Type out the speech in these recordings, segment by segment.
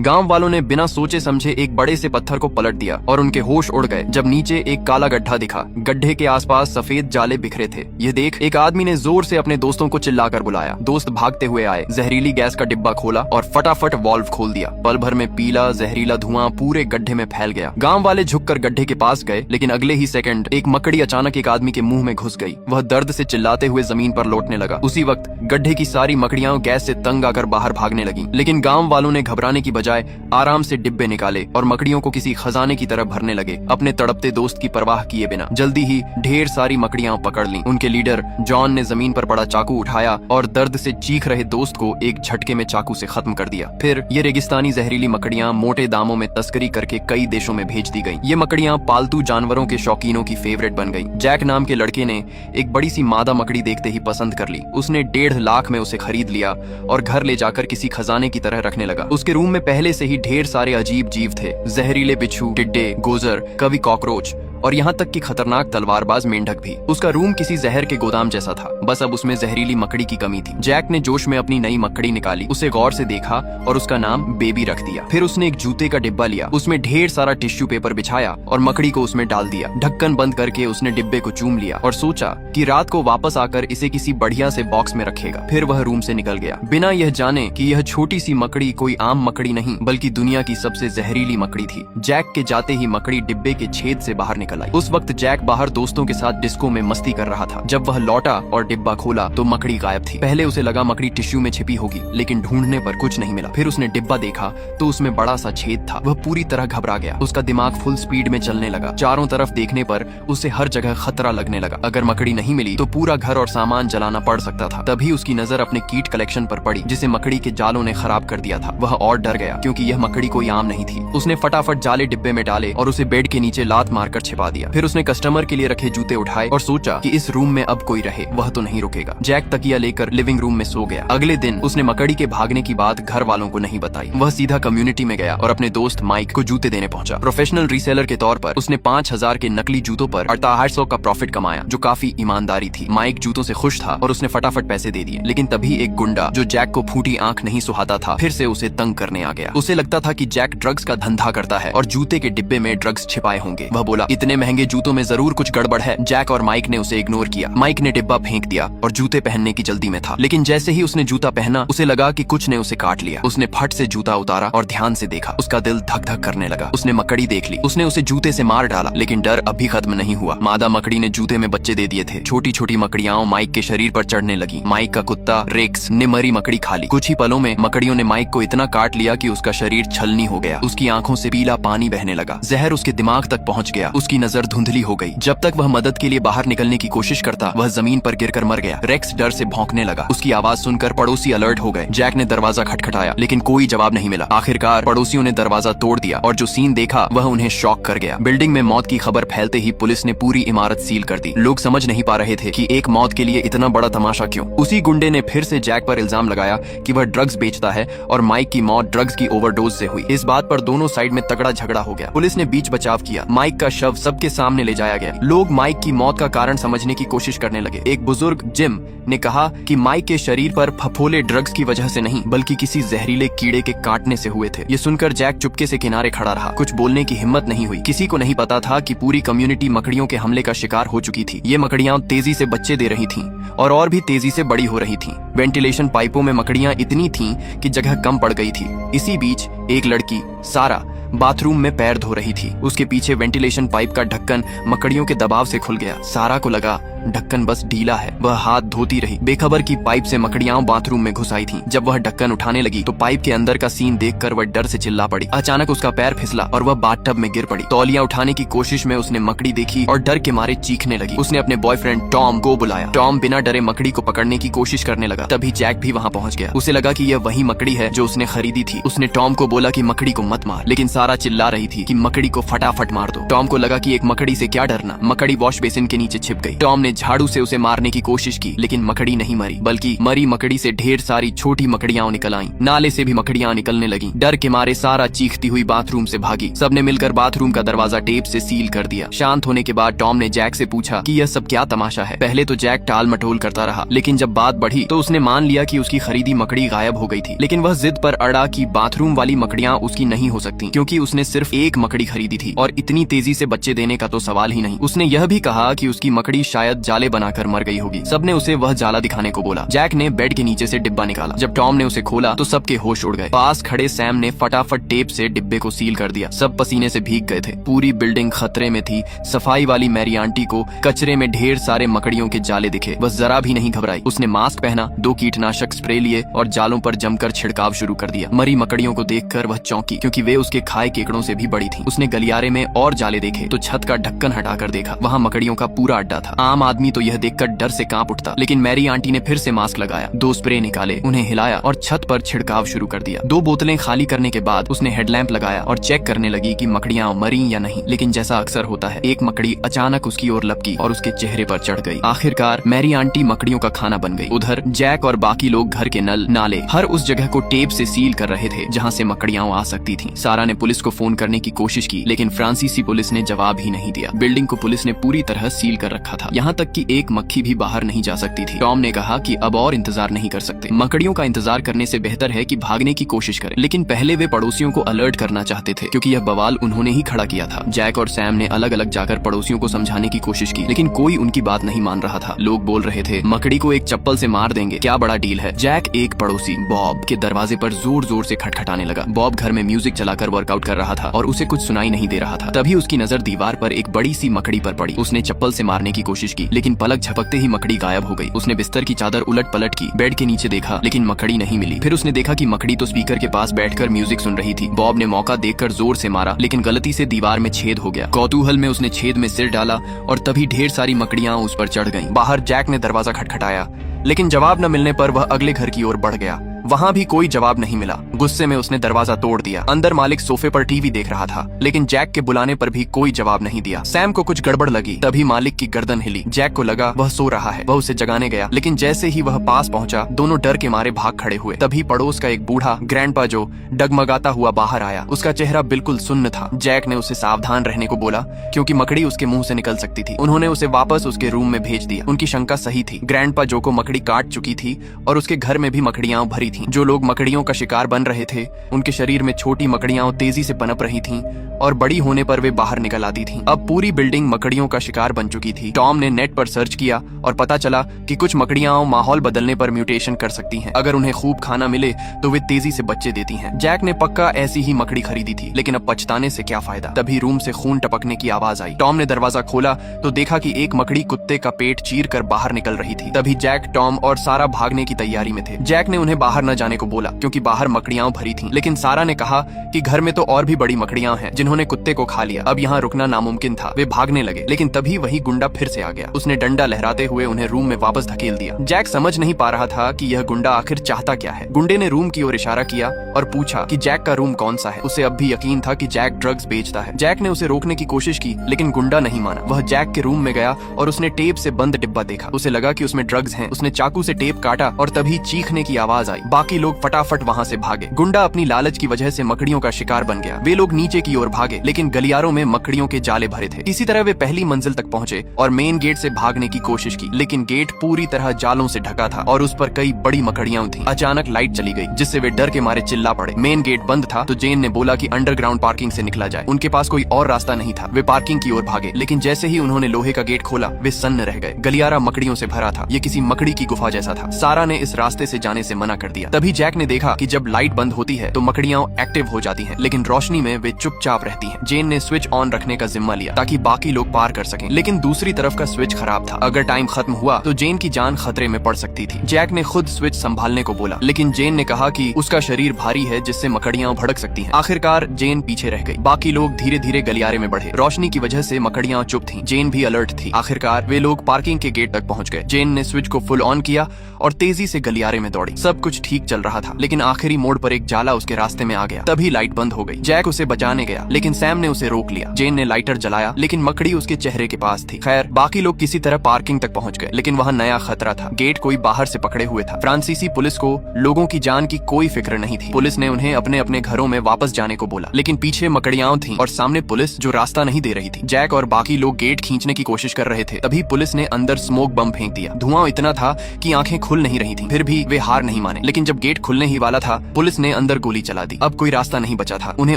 गांव वालों ने बिना सोचे समझे एक बड़े से पत्थर को पलट दिया और उनके होश उड़ गए जब नीचे एक काला गड्ढा दिखा। गड्ढे के आसपास सफेद जाले बिखरे थे। यह देख एक आदमी ने जोर से अपने दोस्तों को चिल्लाकर बुलाया। दोस्त भागते हुए आए, जहरीली गैस का डिब्बा खोला और फटाफट वाल्व खोल दिया। पल भर में पीला जहरीला धुआं पूरे गड्ढे में फैल गया। गांव वाले झुककर गड्ढे के पास गए, लेकिन अगले ही सेकंड एक मकड़ी अचानक एक आदमी के मुंह में घुस गई। वह दर्द से चिल्लाते हुए जमीन पर लौटने लगा। उसी वक्त गड्ढे की सारी मकड़ियां गैस से तंग आकर बाहर भागने लगी, लेकिन गांव वालों ने घबराने की बजाय आराम से डिब्बे निकाले और मकड़ियों को किसी खजाने की तरह भरने लगे, अपने तड़पते दोस्त की परवाह किए बिना। जल्दी ही ढेर सारी मकड़ियां पकड़ लीं। उनके लीडर जॉन ने जमीन पर पड़ा चाकू उठाया और दर्द से चीख रहे दोस्त को एक झटके में चाकू से खत्म कर दिया। फिर ये रेगिस्तानी जहरीली मकड़ियां मोटे दामों में तस्करी करके कई देशों में भेज दी गई। ये मकड़ियां पालतू जानवरों के शौकीनों की फेवरेट बन गई। जैक नाम के लड़के ने एक बड़ी सी मादा मकड़ी देखते ही पसंद कर ली। उसने 1.5 लाख में उसे खरीद लिया और घर ले जाकर किसी खजाने की तरह रखने लगा। उसके रूम में पहले से ही ढेर सारे अजीब जीव थे, जहरीले बिच्छू, टिड्डे, गोजर, कभी कॉकरोच और यहाँ तक कि खतरनाक तलवारबाज मेंढक भी। उसका रूम किसी जहर के गोदाम जैसा था, बस अब उसमें जहरीली मकड़ी की कमी थी। जैक ने जोश में अपनी नई मकड़ी निकाली, उसे गौर से देखा और उसका नाम बेबी रख दिया। फिर उसने एक जूते का डिब्बा लिया, उसमें ढेर सारा टिश्यू पेपर बिछाया और मकड़ी को उसमें डाल दिया। ढक्कन बंद करके उसने डिब्बे को चूम लिया और सोचा कि रात को वापस आकर इसे किसी बढ़िया से बॉक्स में रखेगा। फिर वह रूम से निकल गया, बिना यह जाने कि यह छोटी सी मकड़ी कोई आम मकड़ी नहीं बल्कि दुनिया की सबसे जहरीली मकड़ी थी। जैक के जाते ही मकड़ी डिब्बे के छेद से बाहर निकल आई। उस वक्त जैक बाहर दोस्तों के साथ डिस्को में मस्ती कर रहा था। जब वह लौटा और डिब्बा खोला तो मकड़ी गायब थी। पहले उसे लगा मकड़ी टिश्यू में छिपी होगी, लेकिन ढूंढने पर कुछ नहीं मिला। फिर उसने डिब्बा देखा तो उसमें बड़ा सा छेद था। वह पूरी तरह घबरा गया। उसका दिमाग फुल स्पीड में चलने लगा। चारों तरफ देखने पर उसे हर जगह खतरा लगने लगा। अगर मकड़ी नहीं मिली तो पूरा घर और सामान जलाना पड़ सकता था। तभी उसकी नजर अपने कीट कलेक्शन पर पड़ी, जिसे मकड़ी के जालों ने खराब कर दिया था। वह और डर गया, क्योंकि यह मकड़ी कोई आम नहीं थी। उसने फटाफट जाले डिब्बे में डाले और उसे बेड के नीचे लात मारकर छिपा दिया। फिर उसने कस्टमर के लिए रखे जूते उठाए और सोचा कि इस रूम में अब कोई रहे, वह तो नहीं रुकेगा। जैक तकिया लेकर लिविंग रूम में सो गया। अगले दिन उसने मकड़ी के भागने की बात घर वालों को नहीं बताई। वह सीधा कम्युनिटी में गया और अपने दोस्त माइक को जूते देने पहुंचा। प्रोफेशनल रीसेलर के तौर पर उसने 5,000 के नकली जूतों पर 6800 का प्रॉफिट कमाया, जो काफी ईमानदारी थी। माइक जूतों से खुश था और उसने फटाफट पैसे दे दिए। लेकिन तभी एक गुंडा, जो जैक को फूटी आंख नहीं सुहाता था, फिर से उसे तंग करने आ गया। उसे लगता था कि जैक ड्रग्स का धंधा करता है और जूते के डिब्बे में ड्रग्स छिपाए होंगे। वह बोला, इतने महंगे जूतों में जरूर कुछ गड़बड़ है। जैक और माइक ने उसे इग्नोर किया। माइक ने डिब्बा फेंक दिया और जूते पहनने की जल्दी में था। लेकिन जैसे ही उसने जूता पहना, उसे लगा कि कुछ ने उसे काट लिया। उसने फट से जूता उतारा और ध्यान से देखा। उसका दिल धक धक करने लगा। उसने मकड़ी देख ली। उसने उसे जूते से मार डाला, लेकिन डर अभी खत्म नहीं हुआ। मादा मकड़ी ने जूते में बच्चे दे दिए थे। छोटी छोटी मकड़ियां माइक के शरीर पर चढ़ने लगी। माइक का कुत्ता रेक्स ने मरी मकड़ी खा ली। कुछ ही पलों में मकड़ियों ने माइक को इतना काट लिया कि उसका शरीर छलनी हो गया। उसकी आंखों से पीला पानी बहने लगा। जहर उसके दिमाग तक पहुंच गया। उसकी नजर धुंधली हो गई। जब तक वह मदद के लिए बाहर निकलने की कोशिश करता, वह जमीन पर गिरकर मर गया। रेक्स डर से भौंकने लगा। उसकी आवाज सुनकर पड़ोसी अलर्ट हो गए। जैक ने दरवाजा खटखटाया, लेकिन कोई जवाब नहीं मिला। आखिरकार पड़ोसियों ने दरवाजा तोड़ दिया और जो सीन देखा वह उन्हें शॉक कर गया। बिल्डिंग में मौत की खबर फैलते ही पुलिस ने पूरी इमारत सील कर दी। लोग समझ नहीं पा रहे थे कि एक मौत के लिए इतना बड़ा तमाशा क्यों। उसी गुंडे ने फिर से जैक पर इल्जाम लगाया कि वह ड्रग्स बेचता है और माइक की मौत ड्रग्स की ओवरडोज से हुई। इस बात पर दोनों साइड में तगड़ा झगड़ा हो गया। पुलिस ने बीच बचाव किया। माइक का शव सबके सामने ले जाया गया। लोग माइक की मौत का कारण समझने की कोशिश करने लगे। एक बुजुर्ग जिम ने कहा कि माइक के शरीर पर फफोले ड्रग्स की वजह से नहीं, बल्कि किसी जहरीले कीड़े के काटने से हुए थे। ये सुनकर जैक चुपके से किनारे खड़ा रहा। कुछ बोलने की हिम्मत नहीं हुई। किसी को नहीं पता था कि पूरी कम्युनिटी मकड़ियों के हमले का शिकार हो चुकी थी। ये मकड़ियां तेजी से बच्चे दे रही थीं और भी तेजी से बड़ी हो रही थीं। वेंटिलेशन पाइपों में मकड़ियां इतनी थीं कि जगह कम पड़ गई थी। इसी बीच एक लड़की सारा बाथरूम में पैर धो रही थी। उसके पीछे वेंटिलेशन पाइप का ढक्कन मकड़ियों के दबाव से खुल गया। सारा को लगा ढक्कन बस ढीला है। वह हाथ धोती रही, बेखबर की पाइप से मकड़ियां बाथरूम में घुस आई थीं। जब वह ढक्कन उठाने लगी तो पाइप के अंदर का सीन देखकर वह डर से चिल्ला पड़ी। अचानक उसका पैर फिसला और वह बाथटब में गिर पड़ी। तौलिया उठाने की कोशिश में उसने मकड़ी देखी और डर के मारे चीखने लगी। उसने अपने बॉयफ्रेंड टॉम को बुलाया। टॉम बिना डरे मकड़ी को पकड़ने की कोशिश करने लगा। तभी जैक भी वहाँ पहुँच गया। उसे लगा कि यह वही मकड़ी है जो उसने खरीदी थी। उसने टॉम को बोला कि मकड़ी को मत मार, लेकिन सारा चिल्ला रही थी कि मकड़ी को फटाफट मार दो। टॉम को लगा कि एक मकड़ी से क्या डरना। मकड़ी वॉश बेसिन के नीचे छिप गई। टॉम ने उसने झाड़ू से उसे मारने की कोशिश की, लेकिन मकड़ी नहीं मरी, बल्कि मरी मकड़ी से ढेर सारी छोटी मकड़ियां निकल आईं। नाले से भी मकड़ियां निकलने लगी। डर के मारे सारा चीखती हुई बाथरूम से भागी। सबने मिलकर बाथरूम का दरवाजा टेप से सील कर दिया। शांत होने के बाद टॉम ने जैक से पूछा कि यह सब क्या तमाशा है। पहले तो जैक टाल मटोल करता रहा, लेकिन जब बात बढ़ी तो उसने मान लिया कि उसकी खरीदी मकड़ी गायब हो गई थी। लेकिन वह जिद पर अड़ा कि बाथरूम वाली मकड़ियां उसकी नहीं हो सकती, क्योंकि उसने सिर्फ एक मकड़ी खरीदी थी और इतनी तेजी से बच्चे देने का तो सवाल ही नहीं। उसने यह भी कहा कि उसकी मकड़ी शायद जाले बनाकर मर गई होगी। सबने उसे वह जाला दिखाने को बोला। जैक ने बेड के नीचे से डिब्बा निकाला। जब टॉम ने उसे खोला तो सबके होश उड़ गए। पास खड़े सैम ने फटाफट टेप से डिब्बे को सील कर दिया। सब पसीने से भीग गए थे। पूरी बिल्डिंग खतरे में थी। सफाई वाली मैरी आंटी को कचरे में ढेर सारे मकड़ियों के जाले दिखे। वह जरा भी नहीं घबराई। उसने मास्क पहना, 2 कीटनाशक स्प्रे लिए और जालों पर जमकर छिड़काव शुरू कर दिया। मरी मकड़ियों को देखकर वह चौंकी, क्योंकि वे उसके खाए केकड़ों से भी बड़ी थी। उसने गलियारे में और जाले देखे तो छत का ढक्कन हटाकर देखा, वहाँ मकड़ियों का पूरा अड्डा था। आम आदमी तो यह देखकर डर से कांप उठता, लेकिन मैरी आंटी ने फिर से मास्क लगाया, 2 स्प्रे निकाले, उन्हें हिलाया और छत पर छिड़काव शुरू कर दिया। 2 बोतलें खाली करने के बाद उसने हेडलैंप लगाया और चेक करने लगी कि मकड़ियां मरी या नहीं। लेकिन जैसा अक्सर होता है, एक मकड़ी अचानक उसकी ओर लपकी और उसके चेहरे पर चढ़ गई। आखिरकार मैरी आंटी मकड़ियों का खाना बन गई। उधर जैक और बाकी लोग घर के नल, नाले, हर उस जगह को टेप से सील कर रहे थे जहाँ से मकड़ियां आ सकती थीं। सारा ने पुलिस को फोन करने की कोशिश की, लेकिन फ्रांसीसी पुलिस ने जवाब ही नहीं दिया। बिल्डिंग को पुलिस ने पूरी तरह सील कर रखा था, यहाँ तक कि एक मक्खी भी बाहर नहीं जा सकती थी। टॉम ने कहा कि अब और इंतजार नहीं कर सकते। मकड़ियों का इंतजार करने से बेहतर है कि भागने की कोशिश करें। लेकिन पहले वे पड़ोसियों को अलर्ट करना चाहते थे, क्योंकि यह बवाल उन्होंने ही खड़ा किया था। जैक और सैम ने अलग अलग जाकर पड़ोसियों को समझाने की कोशिश की, लेकिन कोई उनकी बात नहीं मान रहा था। लोग बोल रहे थे, मकड़ी को एक चप्पल से मार देंगे, क्या बड़ा डील है। जैक एक पड़ोसी बॉब के दरवाजे पर जोर जोर से खटखटाने लगा। बॉब घर में म्यूजिक चलाकर वर्कआउट कर रहा था और उसे कुछ सुनाई नहीं दे रहा था। तभी उसकी नजर दीवार पर एक बड़ी सी मकड़ी पर पड़ी। उसने चप्पल से मारने की कोशिश की, लेकिन पलक झपकते ही मकड़ी गायब हो गई। उसने बिस्तर की चादर उलट पलट की, बेड के नीचे देखा, लेकिन मकड़ी नहीं मिली। फिर उसने देखा कि मकड़ी तो स्पीकर के पास बैठकर म्यूजिक सुन रही थी। बॉब ने मौका देखकर जोर से मारा, लेकिन गलती से दीवार में छेद हो गया। कौतूहल में उसने छेद में सिर डाला और तभी ढेर सारी मकड़ियां उस पर चढ़ गईं। बाहर जैक ने दरवाजा खटखटाया, लेकिन जवाब न मिलने पर वह अगले घर की ओर बढ़ गया। वहाँ भी कोई जवाब नहीं मिला। गुस्से में उसने दरवाजा तोड़ दिया। अंदर मालिक सोफे पर टीवी देख रहा था, लेकिन जैक के बुलाने पर भी कोई जवाब नहीं दिया। सैम को कुछ गड़बड़ लगी, तभी मालिक की गर्दन हिली। जैक को लगा वह सो रहा है। वह उसे जगाने गया, लेकिन जैसे ही वह पास पहुंचा, दोनों डर के मारे भाग खड़े हुए। तभी पड़ोस का एक बूढ़ा ग्रैंडपा जो डगमगाता हुआ बाहर आया। उसका चेहरा बिल्कुल सुन्न था। जैक ने उसे सावधान रहने को बोला, क्योंकि मकड़ी उसके मुंह से निकल सकती थी। उन्होंने उसे वापस उसके रूम में भेज दिया। उनकी शंका सही थी। ग्रैंडपा जो को मकड़ी काट चुकी थी और उसके घर में भी मकड़ियां भरी थीं। जो लोग मकड़ियों का शिकार बन रहे थे, उनके शरीर में छोटी मकड़ियां तेजी से पनप रही थीं और बड़ी होने पर वे बाहर निकल आती थीं। अब पूरी बिल्डिंग मकड़ियों का शिकार बन चुकी थी। टॉम ने नेट पर सर्च किया और पता चला कि कुछ मकड़ियां माहौल बदलने पर म्यूटेशन कर सकती हैं। अगर उन्हें खूब खाना मिले तो वे तेजी से बच्चे देती हैं। जैक ने पक्का ऐसी ही मकड़ी खरीदी थी, लेकिन अब पछताने से क्या फायदा। तभी रूम से खून टपकने की आवाज आई। टॉम ने दरवाजा खोला तो देखा कि एक मकड़ी कुत्ते का पेट चीर कर बाहर निकल रही थी। तभी जैक, टॉम और सारा भागने की तैयारी में थे। जैक ने उन्हें बाहर न जाने को बोला, क्योंकि बाहर मकड़ियां भरी थीं। लेकिन सारा ने कहा कि घर में तो और भी बड़ी मकड़ियां हैं जिन्होंने कुत्ते को खा लिया। अब यहाँ रुकना नामुमकिन था। वे भागने लगे, लेकिन तभी वही गुंडा फिर से आ गया। उसने डंडा लहराते हुए उन्हें रूम में वापस धकेल दिया। जैक समझ नहीं पा रहा था कि यह गुंडा आखिर चाहता क्या है। गुंडे ने रूम की ओर इशारा किया और पूछा कि जैक का रूम कौन सा है। उसे अब भी यकीन था कि जैक ड्रग्स बेचता है। जैक ने उसे रोकने की कोशिश की, लेकिन गुंडा नहीं माना। वह जैक के रूम में गया और उसने टेप से बंद डिब्बा देखा। उसे लगा कि उसमें ड्रग्स हैं। उसने चाकू से टेप काटा और तभी चीखने की आवाज आई। बाकी लोग फटाफट वहाँ से भागे। गुंडा अपनी लालच की वजह से मकड़ियों का शिकार बन गया। वे लोग नीचे की ओर भागे, लेकिन गलियारों में मकड़ियों के जाले भरे थे। इसी तरह वे पहली मंजिल तक पहुंचे और मेन गेट से भागने की कोशिश की, लेकिन गेट पूरी तरह जालों से ढका था और उस पर कई बड़ी मकड़ियां थीं। अचानक लाइट चली गई, जिससे वे डर के मारे चिल्ला पड़े। मेन गेट बंद था तो जेन ने बोला कि अंडरग्राउंड पार्किंग से निकला जाए। उनके पास कोई और रास्ता नहीं था। वे पार्किंग की ओर भागे, लेकिन जैसे ही उन्होंने लोहे का गेट खोला, वे सन्न रह गए। गलियारा मकड़ियों से भरा था। ये किसी मकड़ी की गुफा जैसा था। सारा ने इस रास्ते से जाने से मना कर दिया। तभी जैक ने देखा कि जब लाइट बंद होती है तो मकड़ियां एक्टिव हो जाती हैं, लेकिन रोशनी में वे चुपचाप रहती हैं। जेन ने स्विच ऑन रखने का जिम्मा लिया ताकि बाकी लोग पार कर सकें, लेकिन दूसरी तरफ का स्विच खराब था। अगर टाइम खत्म हुआ तो जेन की जान खतरे में पड़ सकती थी। जैक ने खुद स्विच संभालने को बोला, लेकिन जेन ने कहा कि उसका शरीर भारी है, जिससे मकड़ियां भड़क सकती हैं। आखिरकार जेन पीछे रह गई। बाकी लोग धीरे धीरे गलियारे में बढ़े। रोशनी की वजह से मकड़ियां चुप थीं। जेन भी अलर्ट थी। आखिरकार वे लोग पार्किंग के गेट तक पहुंच गए। जेन ने स्विच को फुल ऑन किया और तेजी से गलियारे में दौड़ी। सब कुछ ठीक चल रहा था, लेकिन आखिरी मोड़ पर एक जाला उसके रास्ते में आ गया। तभी लाइट बंद हो गई। जैक उसे बचाने गया, लेकिन सैम ने उसे रोक लिया। जेन ने लाइटर जलाया, लेकिन मकड़ी उसके चेहरे के पास थी। खैर, बाकी लोग किसी तरह पार्किंग तक पहुंच गए, लेकिन वहाँ नया खतरा था। गेट कोई बाहर से पकड़े हुए था। फ्रांसीसी पुलिस को लोगों की जान की कोई फिक्र नहीं थी। पुलिस ने उन्हें अपने अपने घरों में वापस जाने को बोला, लेकिन पीछे मकड़ियां थीं और सामने पुलिस जो रास्ता नहीं दे रही थी। जैक और बाकी लोग गेट खींचने की कोशिश कर रहे थे। तभी पुलिस ने अंदर स्मोक बम फेंक दिया। धुआं इतना था कि आंखें खुल नहीं रही थीं। फिर भी वे हार नहीं माने, लेकिन जब गेट खुलने ही वाला था, पुलिस ने अंदर गोली चला दी। अब कोई रास्ता नहीं बचा था। उन्हें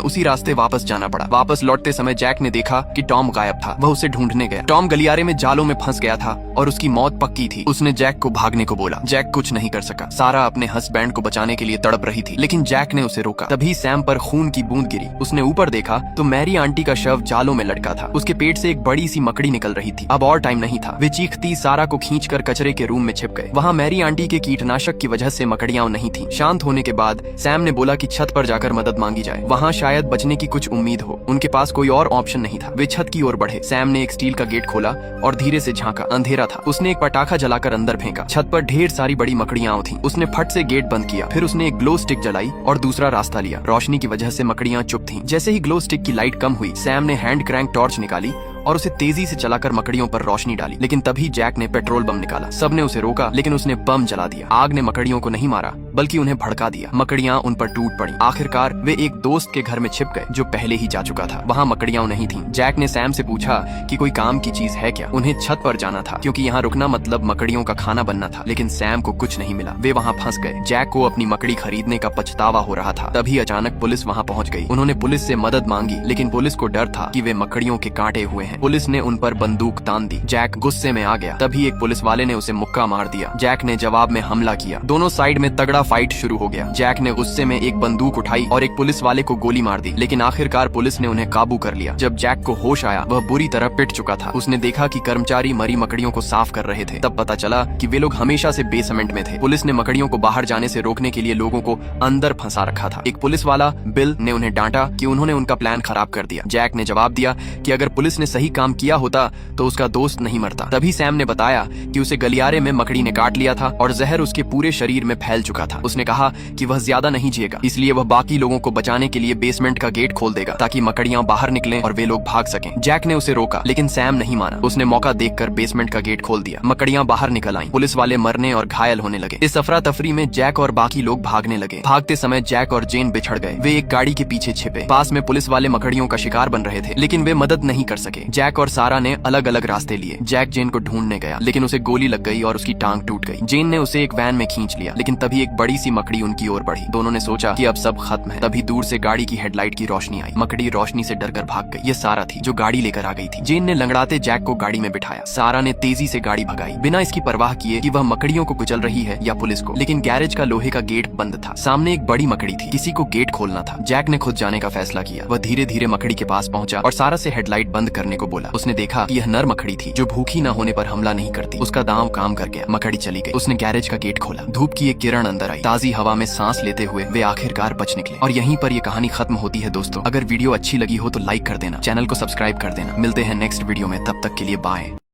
उसी रास्ते वापस जाना पड़ा। वापस लौटते समय जैक ने देखा कि टॉम गायब था। वह उसे ढूंढने गया। टॉम गलियारे में जालों में फंस गया था और उसकी मौत पक्की थी। उसने जैक को भागने को बोला। जैक कुछ नहीं कर सका। सारा अपने हस्बैंड को बचाने के लिए तड़प रही थी, लेकिन जैक ने उसे रोका। तभी सैम पर खून की बूंद गिरी। उसने ऊपर देखा तो मैरी आंटी का शव जालों में लटका था। उसके पेट से एक बड़ी सी मकड़ी निकल रही थी। अब और टाइम नहीं था। वे चीखती सारा को खींचकर कचरे के रूम में छिप गए। वहाँ मैरी आंटी के कीटनाशक की वजह से मकड़ियां नहीं थी। शांत होने के बाद सैम ने बोला कि छत पर जाकर मदद मांगी जाए। वहाँ शायद बचने की कुछ उम्मीद हो। उनके पास कोई और ऑप्शन नहीं था। वे छत की ओर बढ़े। सैम ने एक स्टील का गेट खोला और धीरे से झांका। अंधेरा था। उसने एक पटाखा जलाकर अंदर फेंका। छत पर ढेर सारी बड़ी मकड़ियां थीं। उसने फट से गेट बंद किया। फिर उसने एक ग्लो स्टिक जलाई और दूसरा रास्ता लिया। रोशनी की वजह से मकड़ियां चुप थीं। जैसे ही ग्लो स्टिक की लाइट कम हुई, सैम ने हैंड क्रैंक टॉर्च निकाली और उसे तेजी से चलाकर मकड़ियों पर रोशनी डाली। लेकिन तभी जैक ने पेट्रोल बम निकाला। सबने उसे रोका, लेकिन उसने बम जला दिया। आग ने मकड़ियों को नहीं मारा, बल्कि उन्हें भड़का दिया। मकड़ियां उन पर टूट पड़ी। आखिरकार वे एक दोस्त के घर में छिप गए जो पहले ही जा चुका था। वहाँ मकड़ियां नहीं थीं। जैक ने सैम से पूछा कि कोई काम की चीज है क्या। उन्हें छत पर जाना था, क्योंकि यहाँ रुकना मतलब मकड़ियों का खाना बनना था। लेकिन सैम को कुछ नहीं मिला। वे वहाँ फंस गए। जैक को अपनी मकड़ी खरीदने का पछतावा हो रहा था। तभी अचानक पुलिस वहाँ पहुँच गई। उन्होंने पुलिस से मदद मांगी, लेकिन पुलिस को डर था कि वे मकड़ियों के कांटे हुए हैं। पुलिस ने उन पर बंदूक तान दी। जैक गुस्से में आ गया। तभी एक पुलिस वाले ने उसे मुक्का मार दिया। जैक ने जवाब में हमला किया। दोनों साइड में तगड़ा फाइट शुरू हो गया। जैक ने गुस्से में एक बंदूक उठाई और एक पुलिस वाले को गोली मार दी, लेकिन आखिरकार पुलिस ने उन्हें काबू कर लिया। जब जैक को होश आया, वह बुरी तरह पिट चुका था। उसने देखा कि कर्मचारी मरी मकड़ियों को साफ कर रहे थे। तब पता चला कि वे लोग हमेशा से बेसमेंट में थे। पुलिस ने मकड़ियों को बाहर जाने से रोकने के लिए लोगों को अंदर फंसा रखा था। एक पुलिस वाला बिल ने उन्हें डांटा कि उन्होंने उनका प्लान खराब कर दिया। जैक ने जवाब दिया कि अगर पुलिस ने सही काम किया होता तो उसका दोस्त नहीं मरता। तभी सैम ने बताया कि उसे गलियारे में मकड़ी ने काट लिया था और जहर उसके पूरे शरीर में फैल चुका था। उसने कहा कि वह ज्यादा नहीं जिएगा, इसलिए वह बाकी लोगों को बचाने के लिए बेसमेंट का गेट खोल देगा ताकि मकड़ियां बाहर निकलें और वे लोग भाग सकें। जैक ने उसे रोका, लेकिन सैम नहीं माना। उसने मौका देखकर बेसमेंट का गेट खोल दिया। मकड़ियां बाहर निकल आईं। पुलिस वाले मरने और घायल होने लगे। इस अफरा तफरी में जैक और बाकी लोग भागने लगे। भागते समय जैक और जेन बिछड़ गए। वे एक गाड़ी के पीछे छिपे। पास में पुलिस वाले मकड़ियों का शिकार बन रहे थे, लेकिन वे मदद नहीं कर सके। जैक और सारा ने अलग अलग रास्ते लिए। जैक जेन को ढूंढने गया, लेकिन उसे गोली लग गई और उसकी टांग टूट गई। जेन ने उसे एक वैन में खींच लिया, लेकिन तभी एक बड़ी सी मकड़ी उनकी ओर बढ़ी। दोनों ने सोचा कि अब सब खत्म है। तभी दूर से गाड़ी की हेडलाइट की रोशनी आई। मकड़ी रोशनी से डरकर भाग गई। ये सारा थी जो गाड़ी लेकर आ गई थी। जेन ने लंगड़ाते जैक को गाड़ी में बिठाया। सारा ने तेजी से गाड़ी भगाई, बिना इसकी परवाह किए कि वह मकड़ियों को कुचल रही है या पुलिस को। लेकिन गैरेज का लोहे का गेट बंद था। सामने एक बड़ी मकड़ी थी। किसी को गेट खोलना था। जैक ने खुद जाने का फैसला किया। वह धीरे धीरे मकड़ी के पास पहुंचा और सारा से हेडलाइट बंद करने को बोला। उसने देखा कि यह नर मकड़ी थी जो भूखी न होने पर हमला नहीं करती। उसका दांव काम कर गया। मकड़ी चली गई। उसने गैरेज का गेट खोला। धूप की एक किरण अंदर आई। ताजी हवा में सांस लेते हुए वे आखिरकार बच निकले। और यहीं पर यह कहानी खत्म होती है। दोस्तों, अगर वीडियो अच्छी लगी हो तो लाइक कर देना, चैनल को सब्सक्राइब कर देना। मिलते हैं नेक्स्ट वीडियो में, तब तक के लिए बाय।